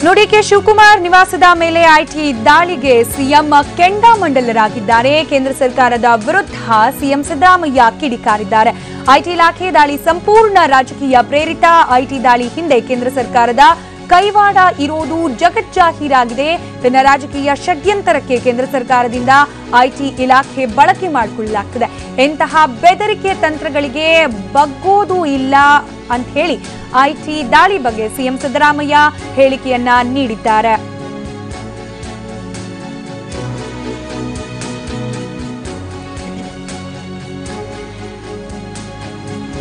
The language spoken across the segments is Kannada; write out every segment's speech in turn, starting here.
ನುಡಿಕೆ ಶಿವಕುಮಾರ್ ನಿವಾಸದ ಮೇಲೆ ಐಟಿ ದಾಳಿಗೆ ಸಿಎಂ ಕೆಂಡಾಮಂಡಲರಾಗಿದ್ದಾರೆ. ಕೇಂದ್ರ ಸರ್ಕಾರದ ವಿರುದ್ಧ ಸಿಎಂ ಸಿದ್ದರಾಮಯ್ಯ ಕಿಡಿಕಾರಿದ್ದಾರೆ. ಐಟಿ ಇಲಾಖೆ ದಾಳಿ ಸಂಪೂರ್ಣ ರಾಜಕೀಯ ಪ್ರೇರಿತ. ಐಟಿ ದಾಳಿ ಹಿಂದೆ ಕೇಂದ್ರ ಸರ್ಕಾರದ ಕೈವಾಡ ಇರೋದು ಜಗಜ್ಜಾಹೀರಾಗಿದೆ. ತನ್ನ ರಾಜಕೀಯ ಷಡ್ಯಂತರಕ್ಕೆ ಕೇಂದ್ರ ಸರ್ಕಾರದಿಂದ ಐಟಿ ಇಲಾಖೆ ಬಳಕೆ ಮಾಡಿಕೊಳ್ಳಲಾಗ್ತದೆ. ಎಂತಹ ಬೆದರಿಕೆ ತಂತ್ರಗಳಿಗೆ ಬಗ್ಗೋದು ಇಲ್ಲ ಅಂತ ಹೇಳಿ ಐಟಿ ದಾಳಿ ಬಗ್ಗೆ ಸಿಎಂ ಸಿದ್ದರಾಮಯ್ಯ ಹೇಳಿಕೆಯನ್ನ ನೀಡಿದ್ದಾರೆ.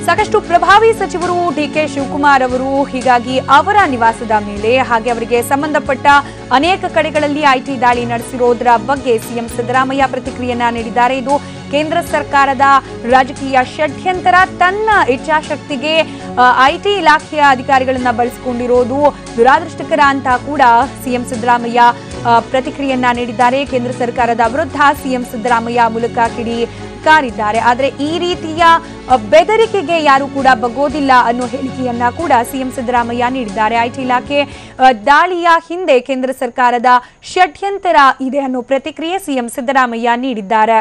ಸಾಕಷ್ಟು ಪ್ರಭಾವಿ ಸಚಿವರು ಡಿಕೆ ಶಿವಕುಮಾರ್ ಅವರು, ಹೀಗಾಗಿ ಅವರ ನಿವಾಸದ ಮೇಲೆ ಹಾಗೆ ಅವರಿಗೆ ಸಂಬಂಧಪಟ್ಟ ಅನೇಕ ಕಡೆಗಳಲ್ಲಿ ಐಟಿ ದಾಳಿ ನಡೆಸಿರೋದರ ಬಗ್ಗೆ ಸಿಎಂ ಸಿದ್ದರಾಮಯ್ಯ ಪ್ರತಿಕ್ರಿಯೆಯನ್ನ ನೀಡಿದ್ದಾರೆ. ಇದು ಕೇಂದ್ರ ಸರ್ಕಾರದ ರಾಜಕೀಯ ಷಡ್ಯಂತರ. ತನ್ನ ಇಚ್ಛಾಶಕ್ತಿಗೆ ಐಟಿ ಇಲಾಖೆಯ ಅಧಿಕಾರಿಗಳನ್ನ ಬಳಸಿಕೊಂಡಿರೋದು ದುರಾದೃಷ್ಟಕರ ಅಂತ ಕೂಡ ಸಿಎಂ ಸಿದ್ದರಾಮಯ್ಯ ಪ್ರತಿಕ್ರಿಯೆಯನ್ನ ನೀಡಿದ್ದಾರೆ. ಕೇಂದ್ರ ಸರ್ಕಾರದ ವಿರುದ್ಧ ಸಿಎಂ ಸಿದ್ದರಾಮಯ್ಯ ಮೂಲಕ ಕಿಡಿಕಾರಿದ್ದಾರೆ. ಆದರೆ ಈ ರೀತಿಯ ಬೆದರಿಕೆಗೆ ಯಾರು ಕೂಡ ಬಗ್ಗೋದಿಲ್ಲ ಅನ್ನೋ ಹೇಳಿಕೆಯನ್ನ ಕೂಡ ಸಿಎಂ ಸಿದ್ದರಾಮಯ್ಯ ನೀಡಿದ್ದಾರೆ. ಐಟಿ ಇಲಾಖೆ ದಾಳಿಯ ಹಿಂದೆ ಕೇಂದ್ರ ಸರ್ಕಾರದ ಷಡ್ಯಂತರ ಇದೆ ಅನ್ನೋ ಪ್ರತಿಕ್ರಿಯೆ ಸಿಎಂ ಸಿದ್ದರಾಮಯ್ಯ ನೀಡಿದ್ದಾರೆ.